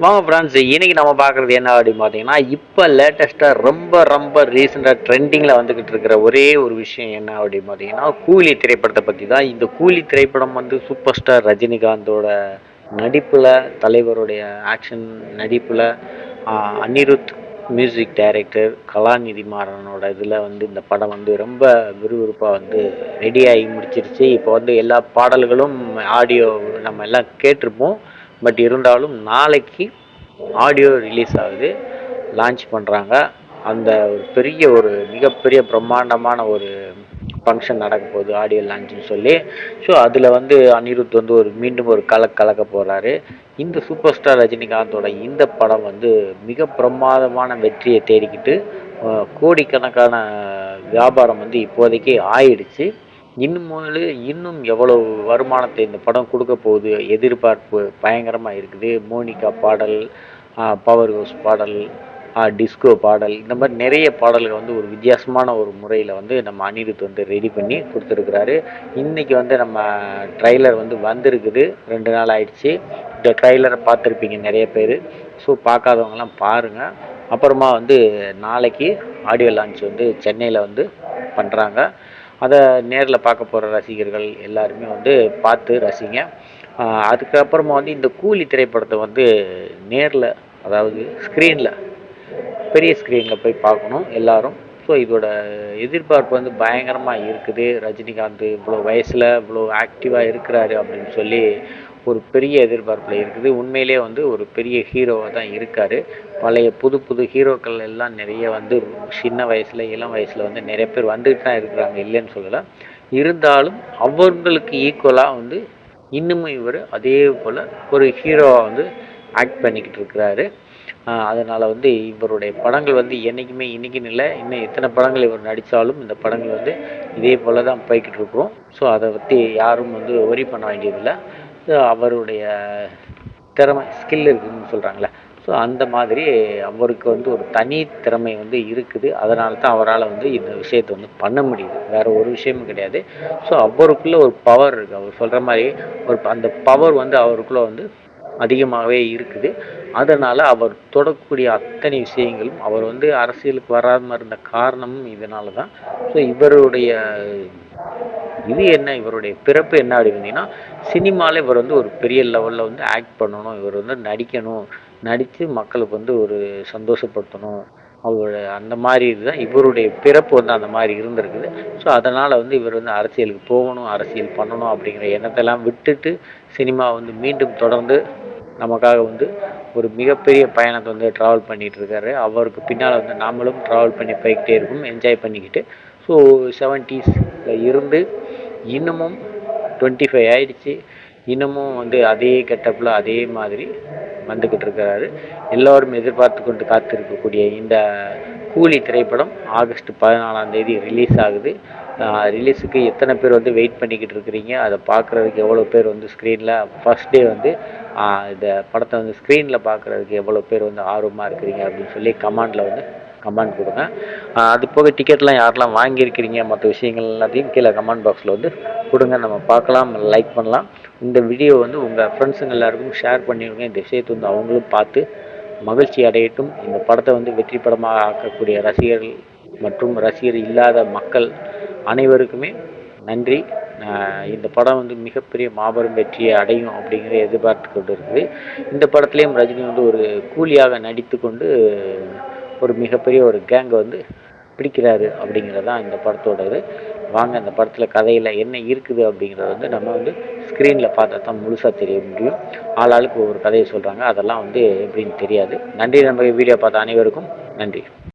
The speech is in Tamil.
வாங்க ஃப்ரெண்ட்ஸ், இன்னைக்கு நம்ம பார்க்குறது என்ன அப்படின்னு பார்த்தீங்கன்னா, இப்போ லேட்டஸ்ட்டாக ரொம்ப ரொம்ப ரீசெண்டாக ட்ரெண்டிங்கில் வந்துக்கிட்டு இருக்கிற ஒரே ஒரு விஷயம் என்ன அப்படின்னு பார்த்தீங்கன்னா, கூலி திரைப்படத்தை பற்றி தான். இந்த கூலி திரைப்படம் வந்து சூப்பர் ஸ்டார் ரஜினிகாந்தோட நடிப்பில், தலைவருடைய ஆக்ஷன் நடிப்பில், அனிருத் மியூசிக் டைரக்டர் கலாநிதி மாறனோட இதில் வந்து இந்த படம் வந்து ரொம்ப விறுவிறுப்பாக வந்து ரெடி ஆகி முடிச்சிருச்சு. இப்போ வந்து எல்லா பாடல்களும் ஆடியோ நம்ம எல்லாம் கேட்டிருப்போம். பட் இருந்தாலும் நாளைக்கு ஆடியோ ரிலீஸ் ஆகுது, லான்ச் பண்ணுறாங்க. அந்த ஒரு பெரிய ஒரு மிகப்பெரிய பிரம்மாண்டமான ஒரு ஃபங்க்ஷன் நடக்க போகுது, ஆடியோ லான்ச்சுன்னு சொல்லி. ஸோ அதில் வந்து அனிருத் வந்து மீண்டும் ஒரு கலக்க போகிறாரு. இந்த சூப்பர் ஸ்டார் ரஜினிகாந்தோட இந்த படம் வந்து மிக பிரமாதமான வெற்றியை தேடிக்கிட்டு கோடிக்கணக்கான வியாபாரம் வந்து இப்போதைக்கு ஆயிடுச்சு. இன்னும் எவ்வளவு வருமானத்தை இந்த படம் கொடுக்க போகுது, எதிர்பார்ப்பு பயங்கரமாக இருக்குது. மோனிகா பாடல், பவர் ஹவுஸ் பாடல், டிஸ்கோ பாடல், இந்த மாதிரி நிறைய பாடல்கள் வந்து ஒரு வித்தியாசமான ஒரு முறையில் வந்து நம்ம அனிருத் வந்து ரெடி பண்ணி கொடுத்துருக்குறாரு. இன்றைக்கி வந்து நம்ம ட்ரைலர் வந்து வந்திருக்குது, 2 நாள் ஆயிடுச்சு. இந்த ட்ரைலரை பார்த்துருப்பீங்க நிறைய பேர். ஸோ பார்க்காதவங்கலாம் பாருங்கள். அப்புறமா வந்து நாளைக்கு ஆடியோ லான்ச் வந்து சென்னையில் வந்து பண்ணுறாங்க. அதை நேரில் பார்க்க போகிற ரசிகர்கள் எல்லாருமே வந்து பார்த்து ரசிங்க. அதுக்கப்புறமா வந்து இந்த கூலி திரைப்படத்தை வந்து நேரில், அதாவது ஸ்க்ரீனில், பெரிய ஸ்க்ரீனில் போய் பார்க்கணும் எல்லாரும். ஸோ இதோட எதிர்பார்ப்பு வந்து பயங்கரமாக இருக்குது. ரஜினிகாந்த் இவ்வளோ வயசில் இவ்வளோ ஆக்டிவாக இருக்கிறாரு அப்படின்னு சொல்லி ஒரு பெரிய எதிர்பார்ப்பில் இருக்குது. உண்மையிலே வந்து ஒரு பெரிய ஹீரோவாக தான் இருக்கார். பழைய புது புது ஹீரோக்கள் எல்லாம் நிறைய வந்து சின்ன வயசில், இளம் வயசில் வந்து நிறைய பேர் வந்துட்டு தான் இருக்கிறாங்க, இல்லைன்னு சொல்லலை. இருந்தாலும் அவர்களுக்கு ஈக்குவலாக வந்து இன்னமும் இவர் அதே போல் ஒரு ஹீரோவாக வந்து ஆக்ட் பண்ணிக்கிட்டு இருக்கிறாரு. அதனால் வந்து இவருடைய படங்கள் வந்து என்றைக்குமே இன்றைக்கின்னு இல்லை, இன்னும் எத்தனை படங்கள் இவர் நடித்தாலும் இந்த படங்கள் வந்து இதே போல் தான் போய்கிட்டு இருக்கிறோம். ஸோ அதை பற்றி யாரும் வந்து ஒரி பண்ண வேண்டியதில்லை. அவருடைய திறமை, ஸ்கில் இருக்குதுன்னு சொல்கிறாங்களே, ஸோ அந்த மாதிரி அவருக்கு வந்து ஒரு தனி திறமை வந்து இருக்குது. அதனால தான் அவரால் வந்து இந்த விஷயத்தை வந்து பண்ண முடியுது, வேறு ஒரு விஷயமும் கிடையாது. ஸோ அவருக்குள்ளே ஒரு பவர் இருக்குது. அவர் சொல்கிற மாதிரி அந்த பவர் வந்து அவருக்குள்ளே வந்து அதிகமாகவே இருக்குது. அதனால் அவர் தொடக்கூடிய அத்தனை விஷயங்களும், அவர் வந்து அரசியலுக்கு வராமல் இருந்த காரணமும் இதனால தான். ஸோ இவருடைய இது என்ன, இவருடைய பிறப்பு என்ன அப்படின்னா, சினிமாவில் இவர் வந்து ஒரு பெரிய லெவலில் வந்து ஆக்ட் பண்ணணும், இவர் வந்து நடிக்கணும், நடித்து மக்களுக்கு வந்து ஒரு சந்தோஷப்படுத்தணும், அவரோட அந்த மாதிரி இதுதான் இவருடைய பிறப்பு வந்து அந்த மாதிரி இருந்திருக்குது. ஸோ அதனால் வந்து இவர் வந்து அரசியலுக்கு போகணும், அரசியல் பண்ணணும் அப்படிங்கிற எண்ணத்தெல்லாம் விட்டுட்டு சினிமா வந்து மீண்டும் தொடர்ந்து நமக்காக வந்து ஒரு மிகப்பெரிய பயணத்தை வந்து ட்ராவல் பண்ணிகிட்டு இருக்காரு. அவருக்கு பின்னால் வந்து நாமளும் ட்ராவல் பண்ணி போய்கிட்டே இருக்கும், என்ஜாய் பண்ணிக்கிட்டு. ஸோ 70s இருந்து இன்னமும் 25 ஆயிடுச்சு, இன்னமும் வந்து அதே கெட்டப்பில் அதே மாதிரி வந்துக்கிட்டு இருக்கிறாரு. எல்லோரும் எதிர்பார்த்து கொண்டு காத்திருக்கக்கூடிய இந்த கூலி திரைப்படம் ஆகஸ்ட் 14ஆம் தேதி ரிலீஸ் ஆகுது. ரிலீஸுக்கு எத்தனை பேர் வந்து வெயிட் பண்ணிக்கிட்டு இருக்கிறீங்க, அதை பார்க்குறதுக்கு எவ்வளோ பேர் வந்து ஸ்க்ரீனில் ஃபஸ்ட் டே வந்து இந்த படத்தை வந்து ஸ்க்ரீனில் பார்க்குறதுக்கு எவ்வளோ பேர் வந்து ஆர்வமாக இருக்கிறீங்க அப்படின்னு சொல்லி கமெண்ட் கொடுங்க. அது போக டிக்கெட்லாம் யாரெல்லாம் வாங்கியிருக்கிறீங்க, மற்ற விஷயங்கள் எல்லாத்தையும் கீழே கமெண்ட் பாக்ஸில் வந்து கொடுங்க, நம்ம பார்க்கலாம், லைக் பண்ணலாம். இந்த வீடியோ வந்து உங்கள் ஃப்ரெண்ட்ஸுங்க எல்லாருக்கும் ஷேர் பண்ணிவிடுங்க. இந்த விஷயத்தை வந்து அவங்களும் பார்த்து மகிழ்ச்சி அடையட்டும். இந்த படத்தை வந்து வெற்றி படமாக ஆக்கக்கூடிய ரசிகர்கள் மற்றும் ரசிகர் இல்லாத மக்கள் அனைவருக்குமே நன்றி. இந்த படம் வந்து மிகப்பெரிய மாபெரும் வெற்றியை அடையும் அப்படிங்கிறத எதிர்பார்த்து கொண்டு இருக்குது. இந்த படத்துலேயும் ரஜினி வந்து ஒரு கூலியாக நடித்து கொண்டு ஒரு மிகப்பெரிய ஒரு கேங்கை வந்து பிடிக்கிறாரு அப்படிங்கிறது தான் இந்த படத்தோட இது. வாங்க, இந்த படத்தில் கதையில் என்ன இருக்குது அப்படிங்கிறத வந்து நம்ம வந்து ஸ்க்ரீனில் பார்த்தா தான் முழுசாக தெரிய முடியும். ஆளாளுக்கு ஒவ்வொரு கதையை சொல்கிறாங்க, அதெல்லாம் வந்து எப்படின்னு தெரியாது. நன்றி. நம்ம வீடியோ பார்த்த அனைவருக்கும் நன்றி.